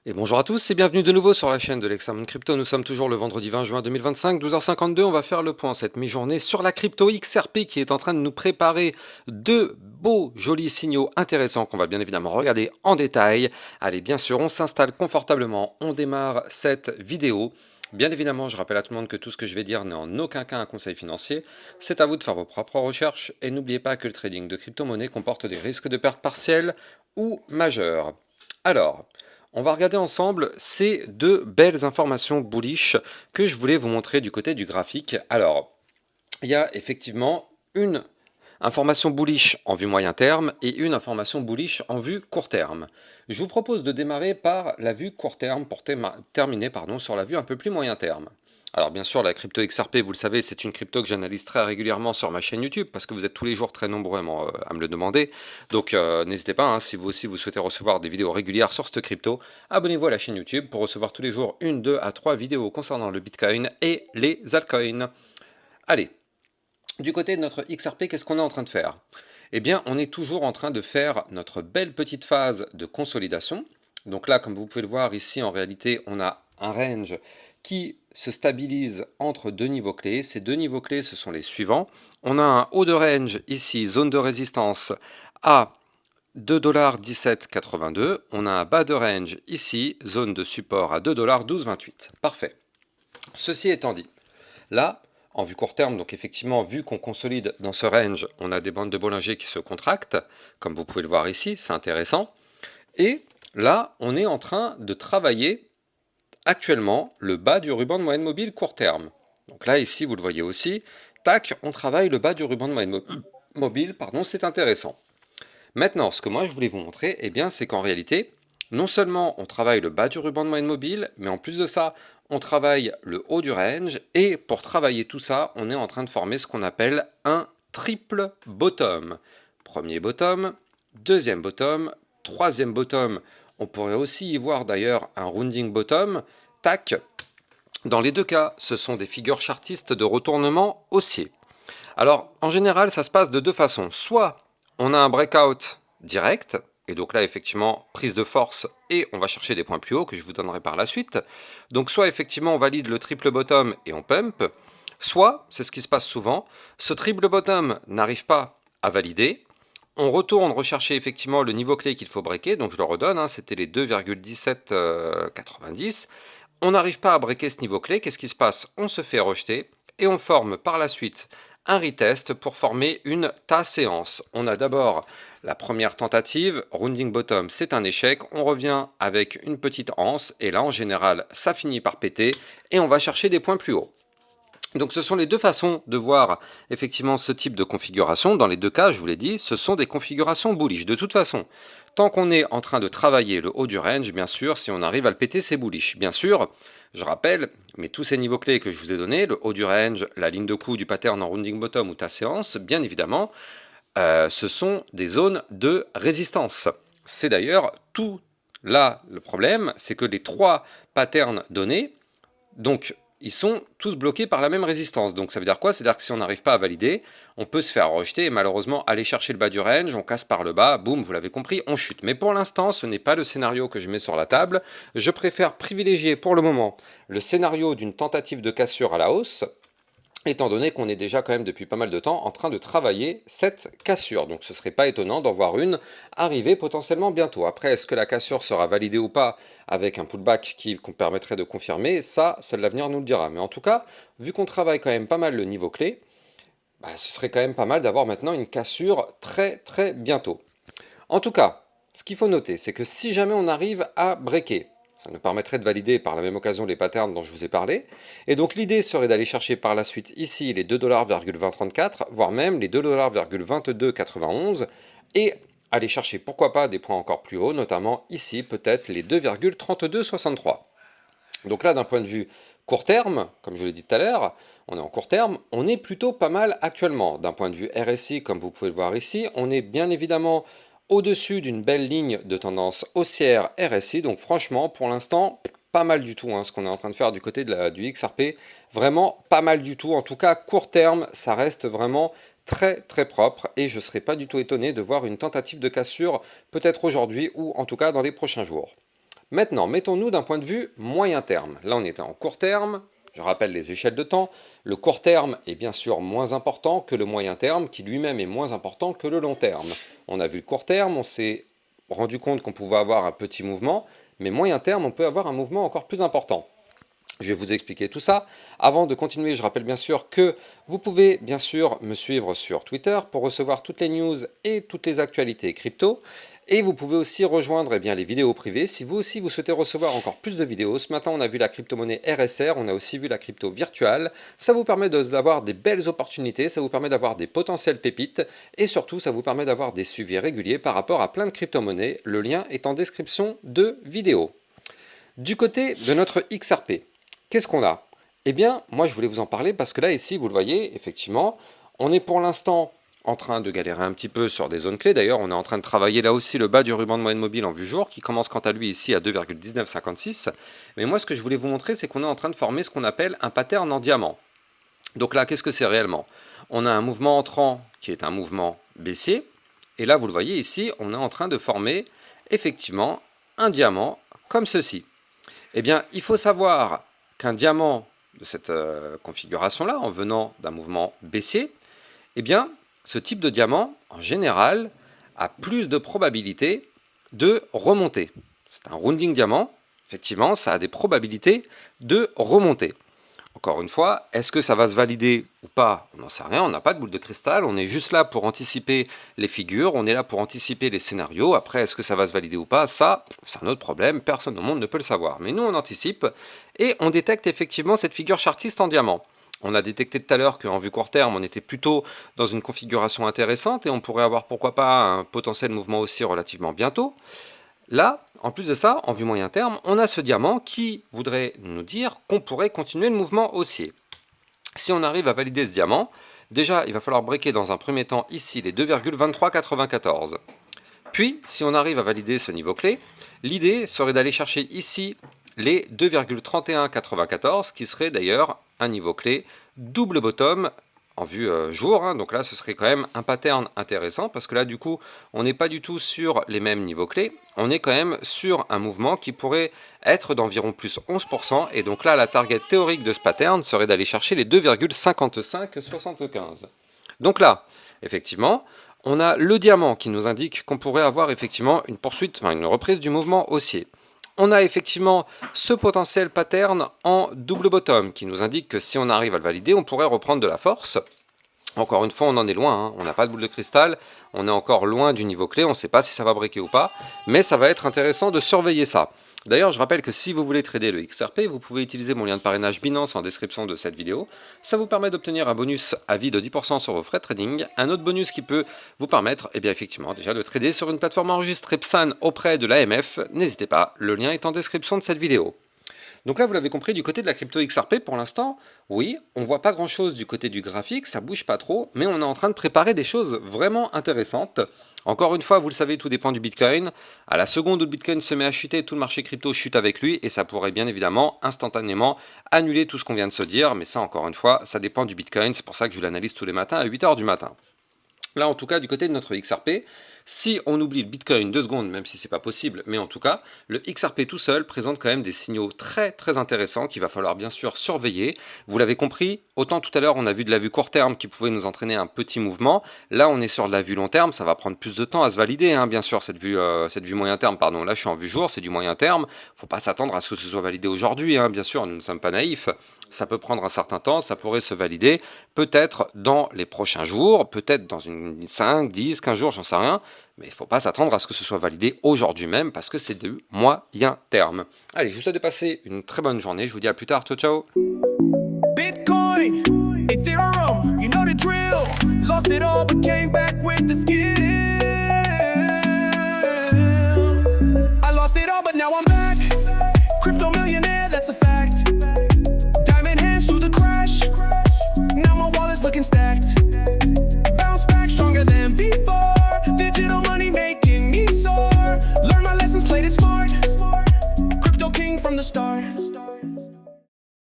Et bonjour à tous et bienvenue de nouveau sur la chaîne de l'Examen Crypto. Nous sommes toujours le vendredi 20 juin 2025, 12h52. On va faire le point cette mi-journée sur la crypto XRP qui est en train de nous préparer deux beaux jolis signaux intéressants qu'on va bien évidemment regarder en détail. Allez, bien sûr, on s'installe confortablement, on démarre cette vidéo. Bien évidemment, je rappelle à tout le monde que tout ce que je vais dire n'est en aucun cas un conseil financier. C'est à vous de faire vos propres recherches et n'oubliez pas que le trading de crypto-monnaie comporte des risques de perte partielle ou majeure. Alors, on va regarder ensemble ces deux belles informations bullish que je voulais vous montrer du côté du graphique. Alors, il y a effectivement une information bullish en vue moyen terme et une information bullish en vue court terme. Je vous propose de démarrer par la vue court terme pour terminer sur la vue un peu plus moyen terme. Alors bien sûr, la crypto XRP, vous le savez, c'est une crypto que j'analyse très régulièrement sur ma chaîne YouTube, parce que vous êtes tous les jours très nombreux à me le demander. Donc n'hésitez pas, si vous aussi vous souhaitez recevoir des vidéos régulières sur cette crypto, abonnez-vous à la chaîne YouTube pour recevoir tous les jours 1, 2 à 3 vidéos concernant le Bitcoin et les altcoins. Allez, du côté de notre XRP, qu'est-ce qu'on est en train de faire? Eh bien, on est toujours en train de faire notre belle petite phase de consolidation. Donc là, comme vous pouvez le voir ici, en réalité, on a un range qui se stabilise entre deux niveaux clés. Ces deux niveaux clés, ce sont les suivants. On a un haut de range ici, zone de résistance à 2,1782 $. On a un bas de range ici, zone de support à 2,1228 $. Parfait. Ceci étant dit, là, en vue court terme, donc effectivement, vu qu'on consolide dans ce range, on a des bandes de Bollinger qui se contractent, comme vous pouvez le voir ici, c'est intéressant. Et là, on est en train de travailler actuellement le bas du ruban de moyenne mobile court terme. Donc là, ici, vous le voyez aussi, tac, on travaille le bas du ruban de moyenne mobile, pardon, c'est intéressant. Maintenant, ce que moi je voulais vous montrer, eh bien, c'est qu'en réalité, non seulement on travaille le bas du ruban de moyenne mobile, mais en plus de ça, on travaille le haut du range, et pour travailler tout ça, on est en train de former ce qu'on appelle un triple bottom. Premier bottom, deuxième bottom, troisième bottom. On pourrait aussi y voir d'ailleurs un rounding bottom. Tac. Dans les deux cas, ce sont des figures chartistes de retournement haussier. Alors, en général, ça se passe de deux façons. Soit on a un breakout direct, et donc là, effectivement, prise de force, et on va chercher des points plus hauts que je vous donnerai par la suite. Donc, soit effectivement, on valide le triple bottom et on pump, soit, c'est ce qui se passe souvent, ce triple bottom n'arrive pas à valider, on retourne rechercher effectivement le niveau clé qu'il faut breaker, donc je le redonne, c'était les 2,1790. On n'arrive pas à breaker ce niveau clé, qu'est-ce qui se passe? On se fait rejeter, et on forme par la suite un retest pour former une ta-séance. On a d'abord la première tentative, rounding bottom, c'est un échec. On revient avec une petite anse, et là en général ça finit par péter, et on va chercher des points plus hauts. Donc ce sont les deux façons de voir effectivement ce type de configuration. Dans les deux cas, je vous l'ai dit, ce sont des configurations bullish. De toute façon, tant qu'on est en train de travailler le haut du range, bien sûr, si on arrive à le péter, c'est bullish. Bien sûr, je rappelle, mais tous ces niveaux clés que je vous ai donnés, le haut du range, la ligne de coup du pattern en rounding bottom ou ta séance, bien évidemment, ce sont des zones de résistance. C'est d'ailleurs tout là le problème, c'est que les trois patterns donnés, donc ils sont tous bloqués par la même résistance. Donc ça veut dire quoi? C'est-à-dire que si on n'arrive pas à valider, on peut se faire rejeter et malheureusement aller chercher le bas du range, on casse par le bas, boum, vous l'avez compris, on chute. Mais pour l'instant, ce n'est pas le scénario que je mets sur la table. Je préfère privilégier pour le moment le scénario d'une tentative de cassure à la hausse, étant donné qu'on est déjà quand même depuis pas mal de temps en train de travailler cette cassure. Donc ce serait pas étonnant d'en voir une arriver potentiellement bientôt. Après, est-ce que la cassure sera validée ou pas avec un pullback qui permettrait de confirmer? Ça, seul l'avenir nous le dira. Mais en tout cas, vu qu'on travaille quand même pas mal le niveau clé, ce serait quand même pas mal d'avoir maintenant une cassure très très bientôt. En tout cas, ce qu'il faut noter, c'est que si jamais on arrive à breaker, ça nous permettrait de valider par la même occasion les patterns dont je vous ai parlé. Et donc l'idée serait d'aller chercher par la suite ici les 2,2034 $, voire même les 2,2291 $, et aller chercher pourquoi pas des points encore plus hauts, notamment ici peut-être les 2,3263. Donc là d'un point de vue court terme, comme je l'ai dit tout à l'heure, on est en court terme, on est plutôt pas mal actuellement. D'un point de vue RSI, comme vous pouvez le voir ici, on est bien évidemment au-dessus d'une belle ligne de tendance haussière RSI, donc franchement, pour l'instant, pas mal du tout, ce qu'on est en train de faire du côté du XRP, vraiment pas mal du tout, en tout cas, court terme, ça reste vraiment très très propre, et je ne serais pas du tout étonné de voir une tentative de cassure, peut-être aujourd'hui, ou en tout cas dans les prochains jours. Maintenant, mettons-nous d'un point de vue moyen terme. Là, on était en court terme. Je rappelle les échelles de temps. Le court terme est bien sûr moins important que le moyen terme, qui lui-même est moins important que le long terme. On a vu le court terme, on s'est rendu compte qu'on pouvait avoir un petit mouvement, mais moyen terme, on peut avoir un mouvement encore plus important. Je vais vous expliquer tout ça. Avant de continuer, je rappelle bien sûr que vous pouvez bien sûr me suivre sur Twitter pour recevoir toutes les news et toutes les actualités crypto. Et vous pouvez aussi rejoindre les vidéos privées si vous aussi vous souhaitez recevoir encore plus de vidéos. Ce matin, on a vu la crypto-monnaie RSR, on a aussi vu la crypto virtuelle. Ça vous permet d'avoir des belles opportunités, ça vous permet d'avoir des potentielles pépites et surtout, ça vous permet d'avoir des suivis réguliers par rapport à plein de crypto-monnaies. Le lien est en description de vidéo. Du côté de notre XRP, qu'est-ce qu'on a? Eh bien, moi je voulais vous en parler parce que là, ici, vous le voyez, effectivement, on est pour l'instant en train de galérer un petit peu sur des zones clés. D'ailleurs, on est en train de travailler là aussi le bas du ruban de moyenne mobile en vue jour, qui commence quant à lui ici à 2,1956. Mais moi, ce que je voulais vous montrer, c'est qu'on est en train de former ce qu'on appelle un pattern en diamant. Donc là, qu'est-ce que c'est réellement? On a un mouvement entrant qui est un mouvement baissier. Et là, vous le voyez ici, on est en train de former effectivement un diamant comme ceci. Eh bien, il faut savoir qu'un diamant de cette configuration-là, en venant d'un mouvement baissier, eh bien, ce type de diamant, en général, a plus de probabilité de remonter. C'est un rounding diamant, effectivement, ça a des probabilités de remonter. Encore une fois, est-ce que ça va se valider ou pas? On n'en sait rien, on n'a pas de boule de cristal, on est juste là pour anticiper les figures, on est là pour anticiper les scénarios. Après, est-ce que ça va se valider ou pas? Ça, c'est un autre problème, personne au monde ne peut le savoir. Mais nous, on anticipe et on détecte effectivement cette figure chartiste en diamant. On a détecté tout à l'heure qu'en vue court terme, on était plutôt dans une configuration intéressante et on pourrait avoir pourquoi pas un potentiel mouvement haussier relativement bientôt. Là, en plus de ça, en vue moyen terme, on a ce diamant qui voudrait nous dire qu'on pourrait continuer le mouvement haussier. Si on arrive à valider ce diamant, déjà, il va falloir breaker dans un premier temps ici les 2,2394. Puis, si on arrive à valider ce niveau clé, l'idée serait d'aller chercher ici les 2,3194, qui serait d'ailleurs un niveau clé double bottom en vue jour, donc là ce serait quand même un pattern intéressant parce que là du coup on n'est pas du tout sur les mêmes niveaux clés, on est quand même sur un mouvement qui pourrait être d'environ plus 11% et donc là la target théorique de ce pattern serait d'aller chercher les 2,5575. Donc là effectivement on a le diamant qui nous indique qu'on pourrait avoir effectivement une poursuite, enfin une reprise du mouvement haussier. On a effectivement ce potentiel pattern en double bottom qui nous indique que si on arrive à le valider, on pourrait reprendre de la force. Encore une fois, on en est loin, hein. On n'a pas de boule de cristal, on est encore loin du niveau clé, on ne sait pas si ça va breaker ou pas, mais ça va être intéressant de surveiller ça. D'ailleurs, je rappelle que si vous voulez trader le XRP, vous pouvez utiliser mon lien de parrainage Binance en description de cette vidéo. Ça vous permet d'obtenir un bonus à vie de 10% sur vos frais de trading. Un autre bonus qui peut vous permettre, eh bien effectivement, déjà de trader sur une plateforme enregistrée PSAN auprès de l'AMF. N'hésitez pas, le lien est en description de cette vidéo. Donc là, vous l'avez compris, du côté de la crypto XRP, pour l'instant, oui, on voit pas grand-chose du côté du graphique, ça bouge pas trop, mais on est en train de préparer des choses vraiment intéressantes. Encore une fois, vous le savez, tout dépend du Bitcoin. À la seconde où le Bitcoin se met à chuter, tout le marché crypto chute avec lui, et ça pourrait bien évidemment, instantanément, annuler tout ce qu'on vient de se dire, mais ça, encore une fois, ça dépend du Bitcoin, c'est pour ça que je l'analyse tous les matins à 8 h du matin. Là, en tout cas, du côté de notre XRP, si on oublie le Bitcoin 2 secondes, même si c'est pas possible, mais en tout cas, le XRP tout seul présente quand même des signaux très intéressants qu'il va falloir bien sûr surveiller. Vous l'avez compris, autant tout à l'heure on a vu de la vue court terme qui pouvait nous entraîner un petit mouvement, là on est sur de la vue long terme, ça va prendre plus de temps à se valider, hein, bien sûr, cette vue moyen terme, pardon, là je suis en vue jour, c'est du moyen terme, faut pas s'attendre à ce que ce soit validé aujourd'hui, hein, bien sûr, nous ne sommes pas naïfs, ça peut prendre un certain temps, ça pourrait se valider, peut-être dans les prochains jours, peut-être dans 5, 10, 15 jours, j'en sais rien, mais il ne faut pas s'attendre à ce que ce soit validé aujourd'hui même parce que c'est du moyen terme. Allez, je vous souhaite de passer une très bonne journée. Je vous dis à plus tard. Ciao, ciao. Bitcoin, Ethereum, you know the drill. Lost it all but came back with the skill. I lost it all but now I'm back. Crypto millionaire, that's a fact. Diamond hands through the crash. Now my wallet's looking stacked. Bounce back stronger than before. Digital money making me soar. Learn my lessons, played it smart. Crypto king from the start.